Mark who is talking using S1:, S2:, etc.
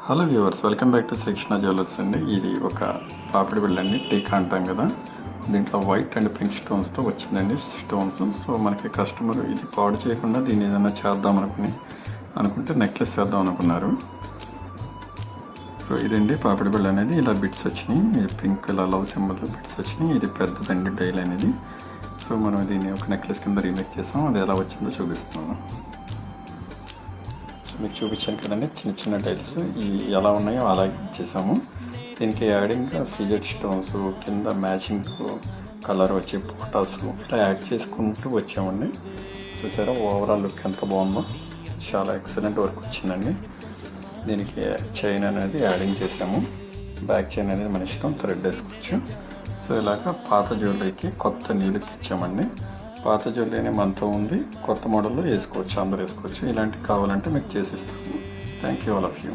S1: Hello viewers, welcome back to Srikrishna jewellers అండి. ఇది ఒక పాపిడి బిళ్ళ అండి, టీకా అంటాం కదా. దీంట్లో వైట్ అండ్ పింక్ స్టోన్స్తో వచ్చిందండి స్టోన్స్. సో మనకి కస్టమర్ ఇది పాడు చేయకుండా దీన్ని ఏదైనా చేద్దాం అనుకుంటే నెక్లెస్ చేద్దాం అనుకున్నారు. సో ఇదండి పాపిడి బిళ్ళ అనేది. ఇలా బిట్స్ వచ్చినాయి, ఇది పింక్ ఇలా లవ్ సింబల్ బిట్స్ వచ్చినాయి. ఇది పెద్దదండి డైల్ అనేది. సో మనం దీన్ని ఒక నెక్లెస్ కింద రీమేక్ చేసాం. అది ఎలా వచ్చిందో చూపిస్తున్నాను. మీకు చూపించాను కదండి, చిన్న చిన్న టైల్స్ ఇవి ఎలా ఉన్నాయో అలాగే ఇచ్చేసాము. దీనికి యాడింగ్గా సీజెడ్ స్టోన్స్, కింద మ్యాచింగ్ కలర్ వచ్చి పోటాస్ ఇలా యాడ్ చేసుకుంటూ వచ్చామండి. చూసారా ఓవరాల్ లుక్ ఎంత బాగుందో, చాలా ఎక్సలెంట్ వర్క్ వచ్చిందండి. దీనికి చైన్ అనేది యాడింగ్ చేసాము. బ్యాక్ చైన్ అనేది మన ఇష్టం, థ్రెడ్ వేసుకోవచ్చు. సో ఇలాగ పాత జ్యువెలరీకి కొత్త న్యూలుక్ ఇచ్చామండి. పాత జ్యువెలరీ మనతో ఉంది, కొత్త మోడల్లో వేసుకోవచ్చు, అందరూ వేసుకోవచ్చు. ఇలాంటివి కావాలంటే మీకు చేసిస్తాము. Thank you all of you.